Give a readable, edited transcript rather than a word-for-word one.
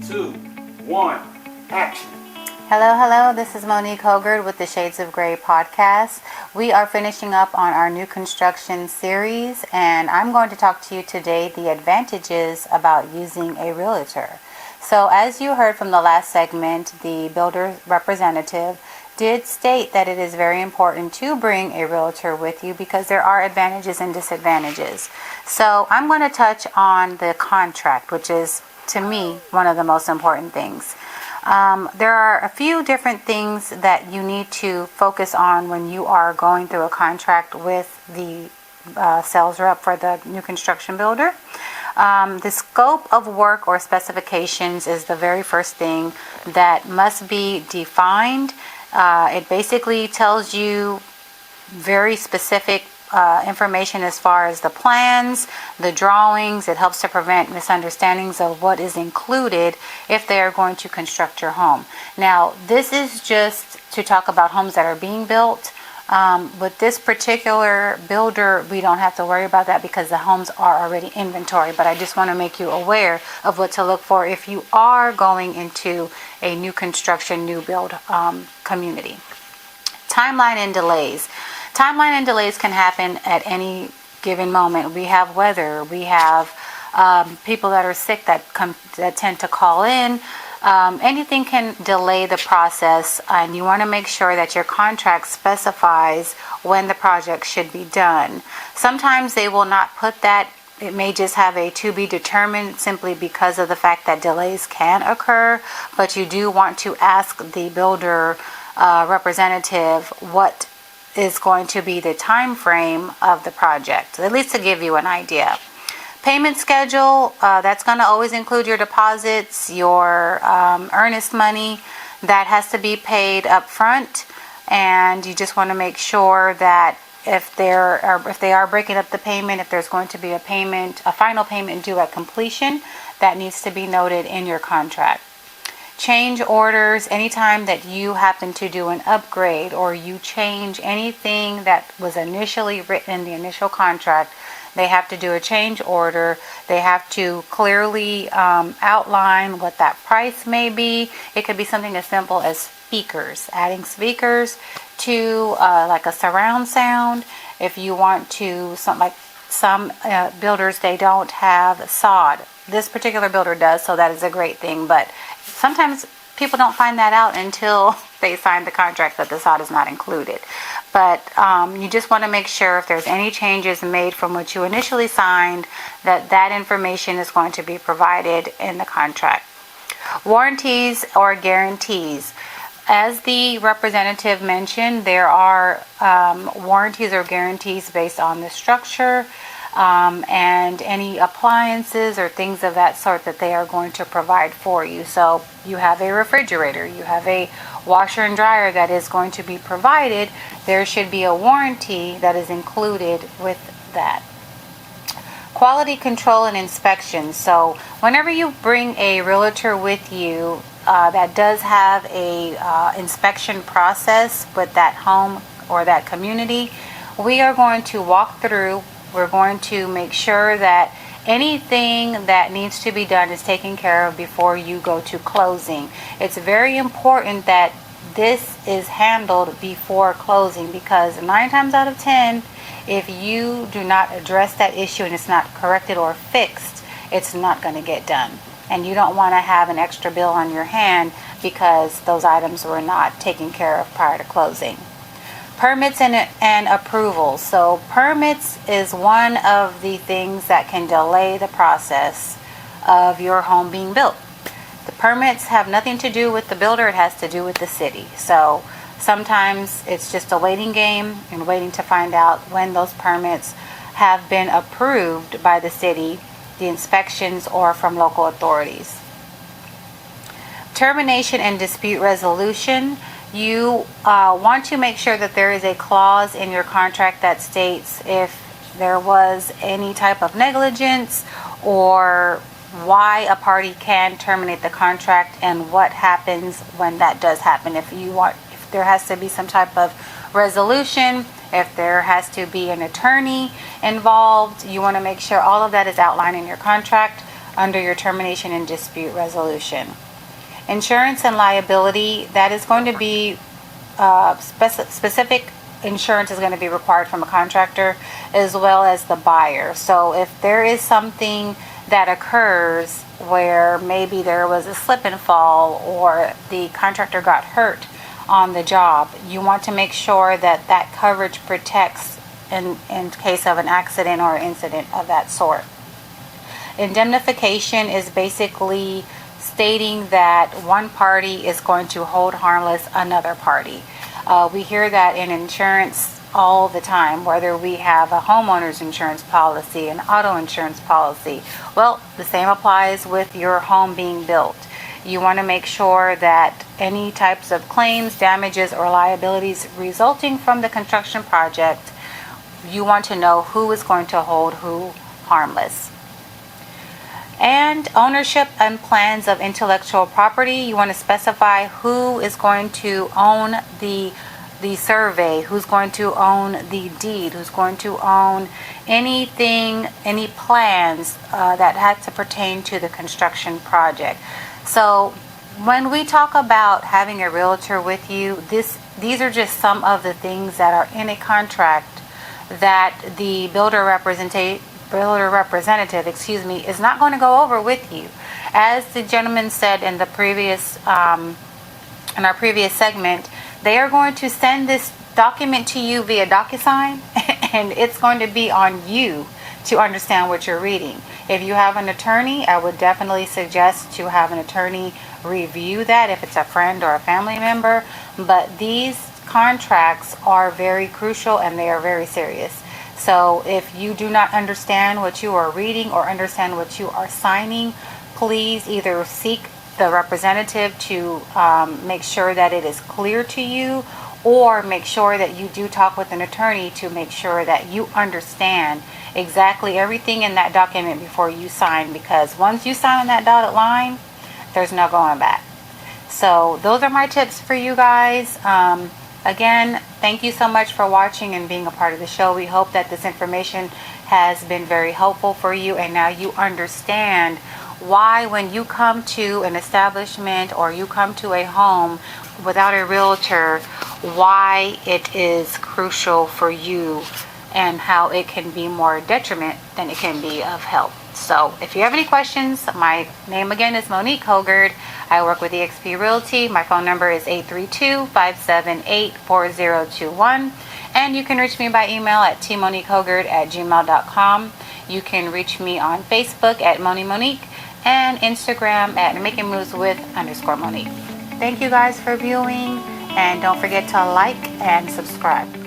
2, 1, action. Hello, this is Monique Hoggard with the Shades of Grey podcast. We are finishing up on our new construction series, and I'm going to talk to you today the advantages about using a realtor. So as you heard from the last segment, the builder representative did state that it is very important to bring a realtor with you because there are advantages and disadvantages. So I'm going to touch on the contract, which is, to me, one of the most important things. There are a few different things that you need to focus on when you are going through a contract with the sales rep for the new construction builder. The scope of work or specifications is the very first thing that must be defined. It basically tells you very specific information as far as the plans, the drawings. It helps to prevent misunderstandings of what is included if they are going to construct your home. Now, this is just to talk about homes that are being built. With this particular builder, we don't have to worry about that because the homes are already inventory. But I just want to make you aware of what to look for if you are going into a new construction, new build community. Timeline and delays. Timeline and delays can happen at any given moment. We have weather. We have people that are sick that tend to call in. Anything can delay the process, and you want to make sure that your contract specifies when the project should be done. Sometimes they will not put that. It may just have a to be determined simply because of the fact that delays can occur, but you do want to ask the builder representative what is going to be the time frame of the project, at least to give you an idea. Payment schedule, that's going to always include your deposits, your earnest money that has to be paid up front, and you just want to make sure that if they are breaking up the payment, if there's going to be a final payment due at completion, that needs to be noted in your contract. Change orders, anytime that you happen to do an upgrade or you change anything that was initially written in the initial contract, they have to do a change order. They have to clearly outline what that price may be. It could be something as simple as speakers, adding speakers to like a surround sound. If you want to, some builders, they don't have sod. This particular builder does, so that is a great thing, but sometimes people don't find that out until they sign the contract that the sod is not included. But you just want to make sure if there's any changes made from what you initially signed, that information is going to be provided in the contract. Warranties or guarantees. As the representative mentioned, there are warranties or guarantees based on the structure and any appliances or things of that sort that they are going to provide for you. So you have a refrigerator, you have a washer and dryer that is going to be provided. There should be a warranty that is included with that. Quality control and inspection. So whenever you bring a realtor with you, that does have a inspection process with that home or that community, we are going to walk through. We're going to make sure that anything that needs to be done is taken care of before you go to closing. It's very important that this is handled before closing because 9 times out of 10, if you do not address that issue and it's not corrected or fixed, it's not going to get done. And you don't want to have an extra bill on your hand because those items were not taken care of prior to closing. Permits and approvals. So permits is one of the things that can delay the process of your home being built. The permits have nothing to do with the builder, it has to do with the city. So sometimes it's just a waiting game and waiting to find out when those permits have been approved by the city, the inspections, or from local authorities. Termination and dispute resolution. You want to make sure that there is a clause in your contract that states if there was any type of negligence or why a party can terminate the contract and what happens when that does happen. If there has to be some type of resolution, if there has to be an attorney involved, you want to make sure all of that is outlined in your contract. under your termination and dispute resolution. Insurance and liability, that is going to be specific insurance is going to be required from a contractor as well as the buyer. So if there is something that occurs where maybe there was a slip and fall or the contractor got hurt on the job, you want to make sure that that coverage protects in case of an accident or incident of that sort. Indemnification is basically stating that one party is going to hold harmless another party. We hear that in insurance all the time, whether we have a homeowner's insurance policy, an auto insurance policy. Well, the same applies with your home being built. You want to make sure that any types of claims, damages, or liabilities resulting from the construction project, you want to know who is going to hold who harmless. And ownership and plans of intellectual property, you want to specify who is going to own the survey, who's going to own the deed, who's going to own anything, any plans that had to pertain to the construction project. So when we talk about having a realtor with you, these are just some of the things that are in a contract that the builder representative is not going to go over with you. As the gentleman said in the previous in our previous segment, they are going to send this document to you via DocuSign, and it's going to be on you to understand what you're reading. If you have an attorney, I would definitely suggest to have an attorney review that if it's a friend or a family member. But these contracts are very crucial and they are very serious. So if you do not understand what you are reading or understand what you are signing, please either seek the representative to make sure that it is clear to you, or make sure that you do talk with an attorney to make sure that you understand exactly everything in that document before you sign, because once you sign on that dotted line, there's no going back. So those are my tips for you guys. Again, thank you so much for watching and being a part of the show. We hope that this information has been very helpful for you, and now you understand why when you come to an establishment or you come to a home without a realtor, why it is crucial for you and how it can be more detriment than it can be of help. So if you have any questions, my name again is Monique Hoggard. I work with eXp Realty. My phone number is 832-578-4021. And you can reach me by email at tmoniquehoggard@gmail.com. You can reach me on Facebook at Monique and Instagram at Making Moves with _Monique. Thank you guys for viewing, and don't forget to like and subscribe.